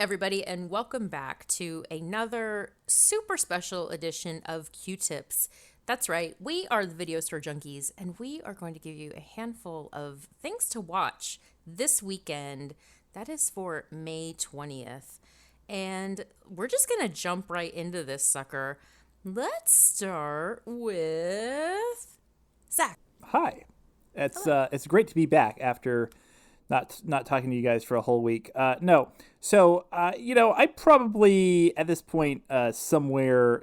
everybody, and welcome back to another super special edition of Q-Tips. That's right, we are the Video Store Junkies, and we are going to give you a handful of things to watch this weekend. That is for May 20th. And we're just going to jump right into this sucker. Let's start with Zach. Hi, it's great to be back after not talking to you guys for a whole week. No, so I probably at this point somewhere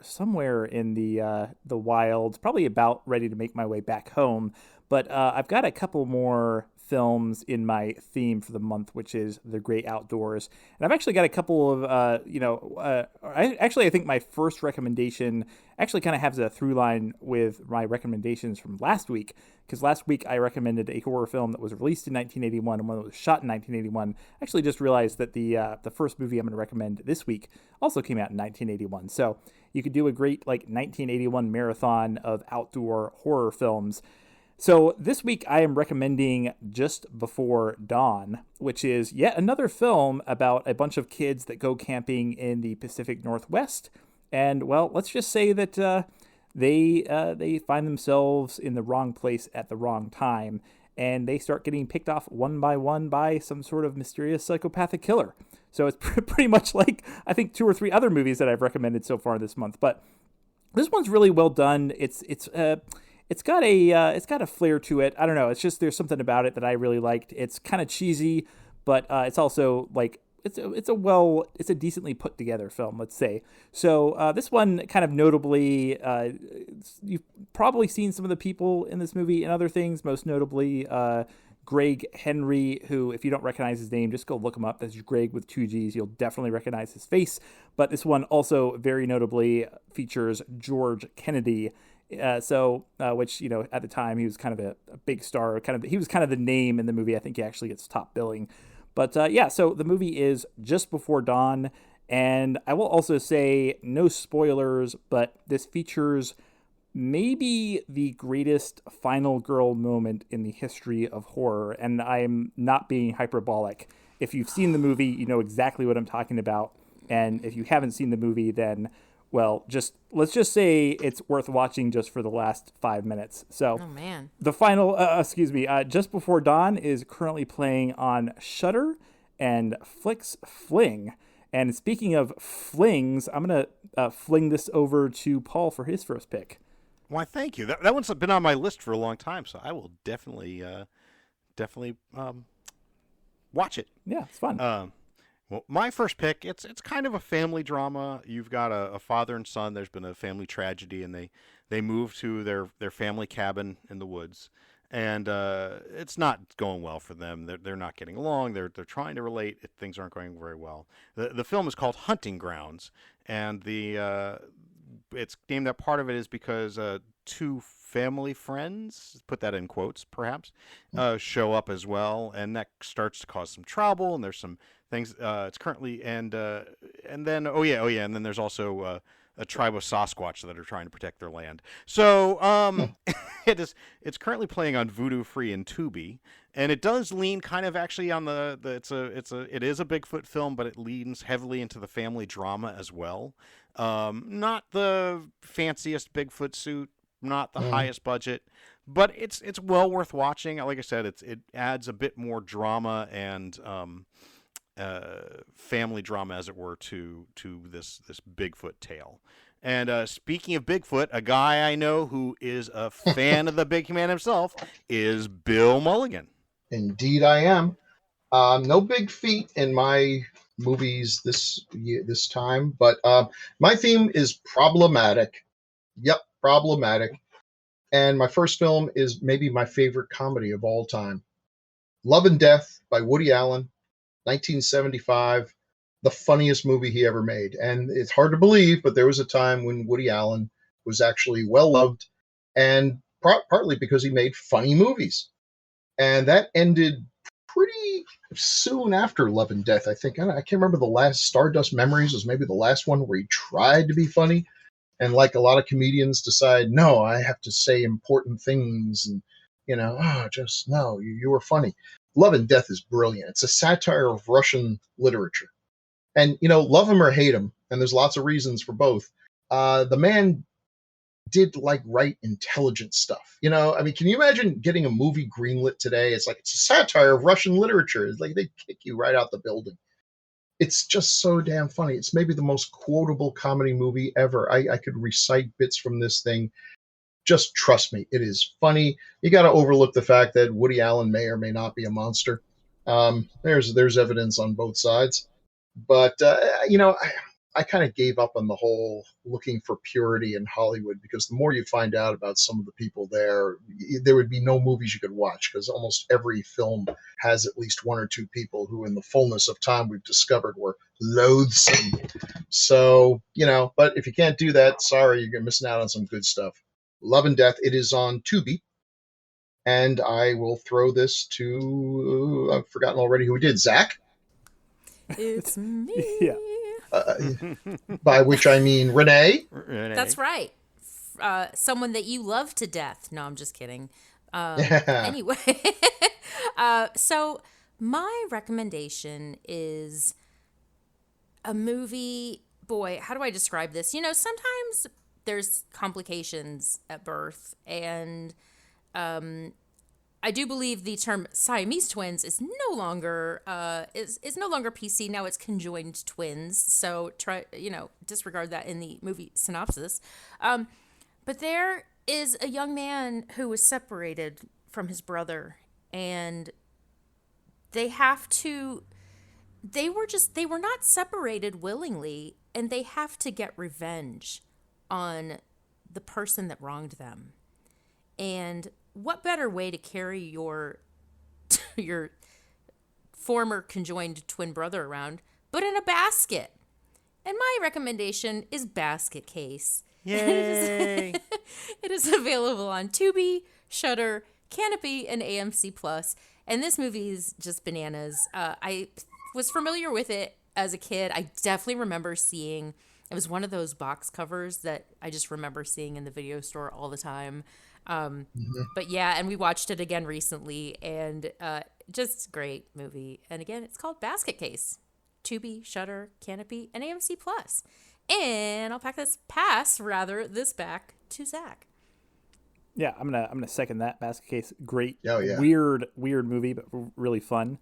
in the wild, probably about ready to make my way back home. But I've got a couple more films in my theme for the month, which is the great outdoors. And I've actually got a couple of, I think my first recommendation actually kind of has a through line with my recommendations from last week. Because last week I recommended a horror film that was released in 1981 and one that was shot in 1981. I actually just realized that the first movie I'm going to recommend this week also came out in 1981. So you could do a great 1981 marathon of outdoor horror films. So this week I am recommending Just Before Dawn, which is yet another film about a bunch of kids that go camping in the Pacific Northwest. And, well, let's just say that they find themselves in the wrong place at the wrong time, and they start getting picked off one by one by some sort of mysterious psychopathic killer. So it's pretty much like, I think, 2 or 3 other movies that I've recommended so far this month. But this one's really well done. It's got a flair to it. I don't know. It's just there's something about it that I really liked. It's kind of cheesy, but it's also it's a decently put together film, let's say. So this one kind of notably, you've probably seen some of the people in this movie and other things. Most notably, Greg Henry, who, if you don't recognize his name, just go look him up. That's Greg with 2 G's. You'll definitely recognize his face. But this one also very notably features George Kennedy. Which, at the time he was kind of a big star, he was kind of the name in the movie. I think he actually gets top billing. But so the movie is Just Before Dawn. And I will also say, no spoilers, but this features maybe the greatest final girl moment in the history of horror. And I'm not being hyperbolic. If you've seen the movie, you know exactly what I'm talking about. And if you haven't seen the movie, then, well, let's just say it's worth watching just for the last 5 minutes. So, Oh, man. the final, Just Before Dawn is currently playing on Shudder and Flix Fling. And speaking of flings, I'm gonna fling this over to Paul for his first pick. Why, thank you. That one's been on my list for a long time, so I will definitely watch it. Yeah, it's fun. Well, my first pick, it's kind of a family drama. You've got a father and son. There's been a family tragedy, and they move to their family cabin in the woods, and it's not going well for them. They're not getting along. They're trying to relate. Things aren't going very well. The film is called Hunting Grounds, and it's named that part of it is because 2 family friends, put that in quotes perhaps, show up as well, and that starts to cause some trouble, and there's some things it's currently and then and then there's also a tribe of Sasquatch that are trying to protect their land. So it's currently playing on Voodoo Free and Tubi, and it does lean kind of actually on it is a Bigfoot film, but it leans heavily into the family drama as well. Not the fanciest Bigfoot suit, not the highest budget, but it's well worth watching. Like I said, it adds a bit more drama and family drama, as it were, to this Bigfoot tale. And speaking of Bigfoot, a guy I know who is a fan of the big man himself is Bill Mulligan. Indeed, I am. No big feat in my movies this time, but my theme is problematic. Yep, problematic. And my first film is maybe my favorite comedy of all time, Love and Death by Woody Allen, 1975, the funniest movie he ever made. And it's hard to believe, but there was a time when Woody Allen was actually well loved, and partly because he made funny movies. And that ended pretty soon after Love and Death, I think. I can't remember the last. Stardust Memories was maybe the last one where he tried to be funny. And like a lot of comedians decide, no, I have to say important things, and just no, you were funny. Love and Death is brilliant. It's a satire of Russian literature. And love him or hate him, and there's lots of reasons for both. The man did like write intelligent stuff. I mean, can you imagine getting a movie greenlit today? It's like it's a satire of Russian literature. It's like they kick you right out the building. It's just so damn funny. It's maybe the most quotable comedy movie ever. I could recite bits from this thing. Just trust me, it is funny. You got to overlook the fact that Woody Allen may or may not be a monster. There's evidence on both sides, but I kind of gave up on the whole looking for purity in Hollywood, because the more you find out about some of the people there would be no movies you could watch, because almost every film has at least one or two people who, in the fullness of time, we've discovered were loathsome. So, but if you can't do that, sorry, you're missing out on some good stuff. Love and Death. It is on Tubi. And I will throw this to, I've forgotten already who it did, Zach? It's me. Yeah. By which I mean Renee. That's right. Someone that you love to death. No, I'm just kidding. Yeah. Anyway, so my recommendation is a movie. Boy, how do I describe this? Sometimes there's complications at birth, and I do believe the term Siamese twins is no longer is no longer PC. Now it's conjoined twins. So try disregard that in the movie synopsis. But there is a young man who was separated from his brother, and they were not separated willingly, and they have to get revenge on the person that wronged them. And what better way to carry your former conjoined twin brother around but in a basket? And my recommendation is Basket Case. Yay! It is available on Tubi, Shudder, Canopy, and AMC Plus. And this movie is just bananas. I was familiar with it as a kid. I definitely remember seeing, it was one of those box covers that I just remember seeing in the video store all the time. But yeah, and we watched it again recently, and just great movie. And again, it's called Basket Case. Tubi, Shudder, Canopy, and AMC Plus. And I'll pass this back to Zach. Yeah, I'm gonna second that. Basket Case, great. Oh, yeah. Weird movie, but really fun.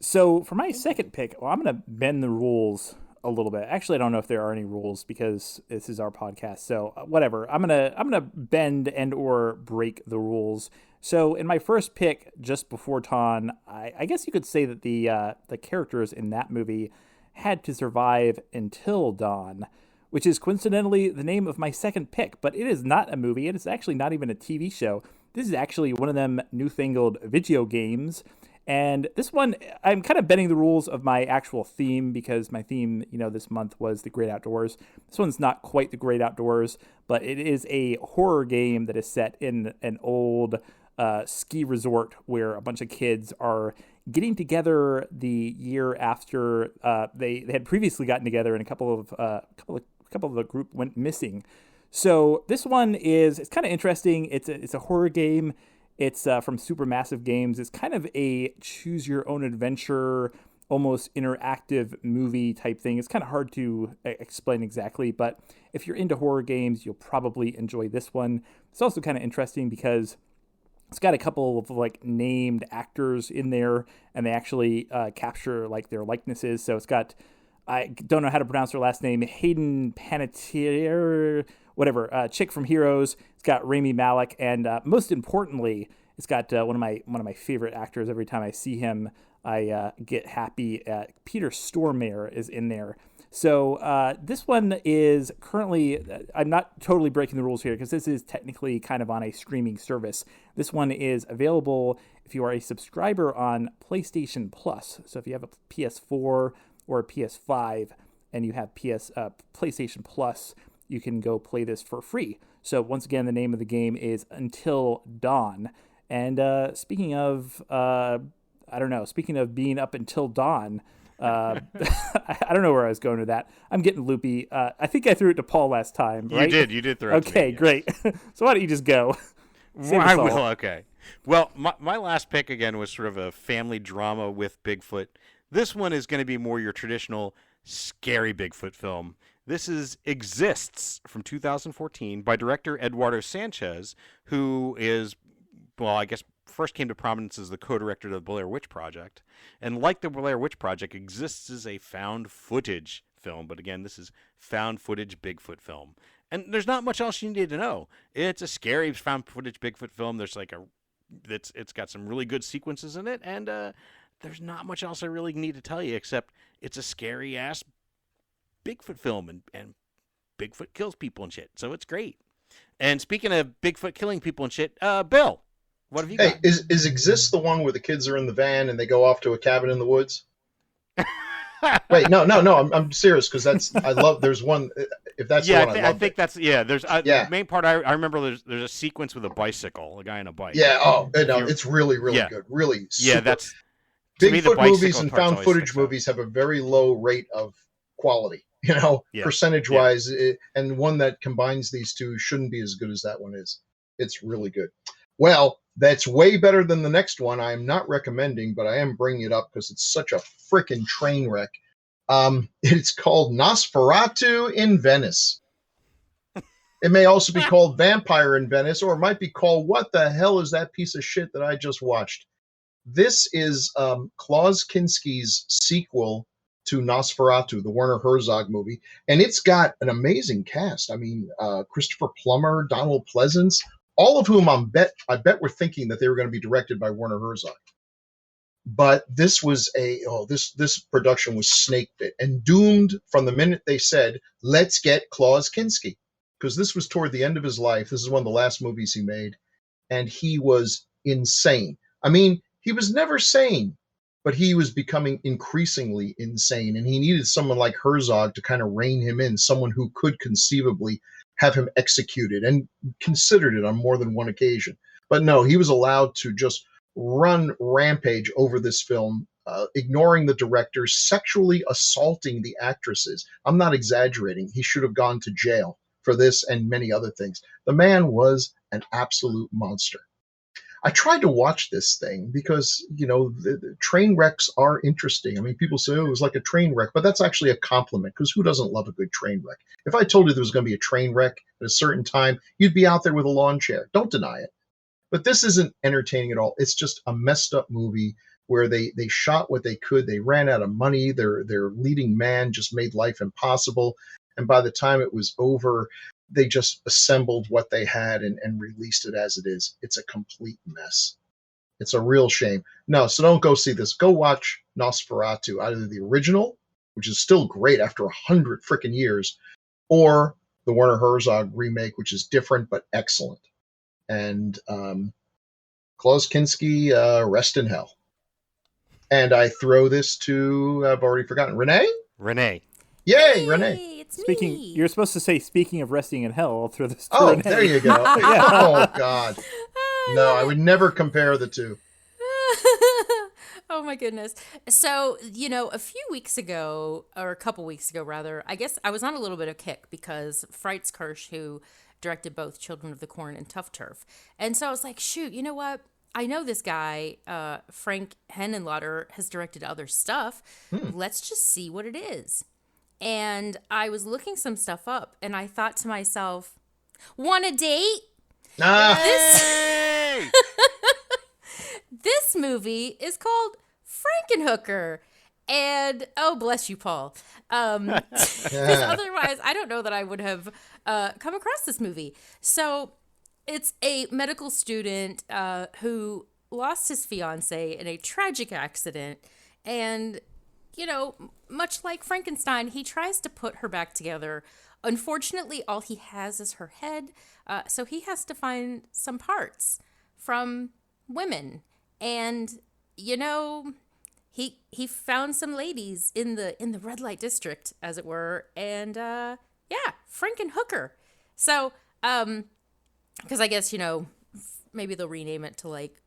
So for my second pick, I'm gonna bend the rules a little bit. Actually, I don't know if there are any rules because this is our podcast. So whatever. I'm gonna bend and or break the rules. So in my first pick, Just Before Dawn, I guess you could say that the characters in that movie had to survive until dawn, which is coincidentally the name of my second pick. But it is not a movie, and it's actually not even a TV show. This is actually one of them newfangled video games. And this one, I'm kind of bending the rules of my actual theme, because my theme, this month was the great outdoors. This one's not quite the great outdoors, but it is a horror game that is set in an old ski resort where a bunch of kids are getting together the year after they had previously gotten together, and a couple of the group went missing. So this one it's kind of interesting. It's a horror game. It's from Supermassive Games. It's kind of a choose your own adventure, almost interactive movie type thing. It's kind of hard to explain exactly, but if you're into horror games, you'll probably enjoy this one. It's also kind of interesting because it's got a couple of named actors in there, and they actually capture their likenesses. So it's got, I don't know how to pronounce her last name, Hayden Panettiere, whatever, chick from Heroes. It's got Rami Malek, and most importantly, it's got one of my favorite actors. Every time I see him, I get happy. Peter Stormare is in there. So this one is currently, I'm not totally breaking the rules here because this is technically kind of on a streaming service. This one is available if you are a subscriber on PlayStation Plus. So if you have a PS4 or a PS5 and you have PlayStation Plus, you can go play this for free. So once again, the name of the game is Until Dawn. And speaking of, speaking of being up until dawn, I don't know where I was going with that. I'm getting loopy. I think I threw it to Paul last time, right? You did throw it to me. Okay, great. So why don't you just go? I will, okay. Well, my last pick, again, was sort of a family drama with Bigfoot. This one is going to be more your traditional scary Bigfoot film. This is Exists from 2014 by director Eduardo Sanchez, who is, well, I guess first came to prominence as the co-director of the Blair Witch Project. And like the Blair Witch Project, Exists is a found footage film. But again, this is found footage Bigfoot film. And there's not much else you need to know. It's a scary found footage Bigfoot film. There's like it's got some really good sequences in it, and there's not much else I really need to tell you except it's a scary ass Bigfoot film, and Bigfoot kills people and shit. So it's great. And speaking of Bigfoot killing people and shit, Bill, what have you got? Hey, is Exist the one where the kids are in the van and they go off to a cabin in the woods? Wait, no, I'm serious because there's one. If that's the one, I think that's There's yeah. The main part I remember. There's a sequence with a bicycle, a guy on a bike. Yeah. Oh no, it's really good. Really. Super. Yeah, that's to me, the Bigfoot movies bicycle and part's found always footage sticks out. movies have a very low rate of quality. Yeah. Percentage wise, and one that combines these two shouldn't be as good as that one is. It's really good. Well, that's way better than the next one. I am not recommending, but I am bringing it up because it's such a freaking train wreck. It's called Nosferatu in Venice. It may also be called Vampire in Venice, or it might be called What the Hell is That Piece of Shit That I Just Watched? This is Klaus Kinski's sequel to Nosferatu, the Werner Herzog movie, and it's got an amazing cast. I mean, Christopher Plummer, Donald Pleasance, all of whom I bet were thinking that they were going to be directed by Werner Herzog. But this was this production was snake bit and doomed from the minute they said, let's get Klaus Kinski. Because this was toward the end of his life. This is one of the last movies he made. And he was insane. I mean, he was never sane, but he was becoming increasingly insane. And he needed someone like Herzog to kind of rein him in, someone who could conceivably have him executed, and considered it on more than one occasion. But no, he was allowed to just run rampage over this film, ignoring the directors, sexually assaulting the actresses. I'm not exaggerating. He should have gone to jail for this and many other things. The man was an absolute monster. I tried to watch this thing because, the train wrecks are interesting. I mean, people say, oh, it was like a train wreck, but that's actually a compliment because who doesn't love a good train wreck? If I told you there was going to be a train wreck at a certain time, you'd be out there with a lawn chair. Don't deny it. But this isn't entertaining at all. It's just a messed up movie where they shot what they could. They ran out of money. Their leading man just made life impossible. And by the time it was over, they just assembled what they had and released it as it is. It's a complete mess. It's a real shame. No, so don't go see this. Go watch Nosferatu, either the original, which is still great after 100 freaking years, or the Werner Herzog remake, which is different but excellent. And Klaus Kinski, rest in hell. And I throw this to, I've already forgotten, Renee? Renee. Yay, Renee. It's Speaking, me. you're supposed to say, speaking of resting in hell, I'll throw this to Oh, Renee. there you go. Yeah. Oh, God. No, I would never compare the two. Oh my goodness. So, a few weeks ago, or a couple weeks ago rather, I guess I was on a little bit of kick because Fritz Kirsch, who directed both Children of the Corn and Tough Turf. And so I was like, shoot, you know what? I know this guy, Frank Henenlotter, has directed other stuff. Let's just see what it is. And I was looking some stuff up, and I thought to myself, want a date? Hey! This movie is called Frankenhooker. And, oh, bless you, Paul. Because otherwise, I don't know that I would have come across this movie. So it's a medical student who lost his fiance in a tragic accident. And, much like Frankenstein, he tries to put her back together. Unfortunately, all he has is her head. So he has to find some parts from women. And, he found some ladies in the red light district, as it were. And, Frankenhooker. So, because I guess, maybe they'll rename it to like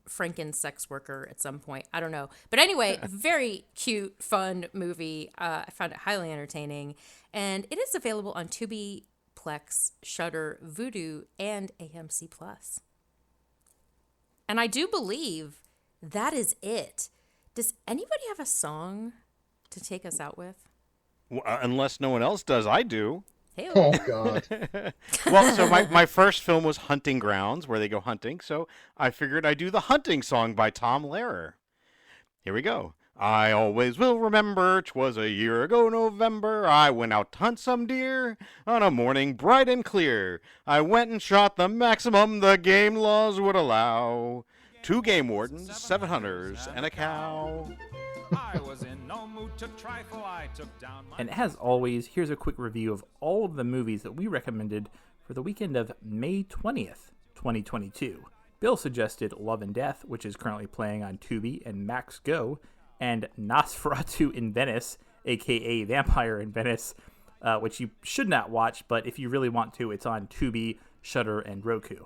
Franken sex worker at some point. I don't know. But anyway, very cute, fun movie. I found it highly entertaining. And it is available on Tubi, Plex, Shudder, Vudu, and AMC Plus. And I do believe that is it. Does anybody have a song to take us out with? Unless no one else does, I do. Hey, Oh God. Well, so my first film was Hunting Grounds, where they go hunting, so I figured I'd do the hunting song by Tom Lehrer. Here we go. I always will remember 'twas a year ago November. I went out to hunt some deer on a morning bright and clear. I went and shot the maximum the game laws would allow. 2 game wardens, 7 hunters, and a cow. I was in no mood to trifle. I took down my... And as always, here's a quick review of all of the movies that we recommended for the weekend of May 20th, 2022. Bill suggested Love and Death, which is currently playing on Tubi and Max Go, and Nosferatu in Venice, aka Vampire in Venice, which you should not watch, but if you really want to, it's on Tubi, Shudder, and Roku.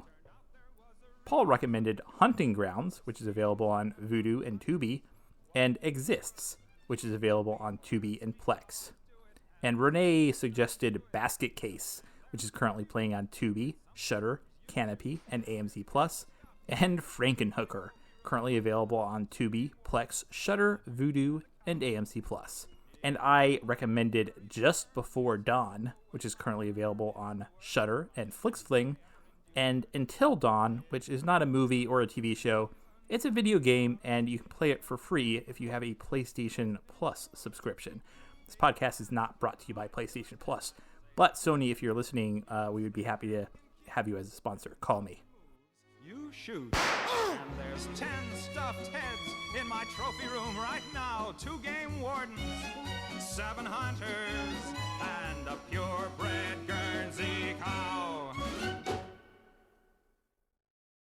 Paul recommended Hunting Grounds, which is available on Vudu and Tubi, and Exists, which is available on Tubi and Plex. And Renee suggested Basket Case, which is currently playing on Tubi, Shudder, Canopy, and AMC Plus, and Frankenhooker, currently available on Tubi, Plex, Shudder, Vudu, and AMC Plus. And I recommended Just Before Dawn, which is currently available on Shudder and FlixFling, and Until Dawn, which is not a movie or a TV show. It's a video game, and you can play it for free if you have a PlayStation Plus subscription. This podcast is not brought to you by PlayStation Plus, but Sony, if you're listening, we would be happy to have you as a sponsor. Call me. You shoot. And there's 10 stuffed heads in my trophy room right now. 2 game wardens, 7 hunters, and a purebred Guernsey cow.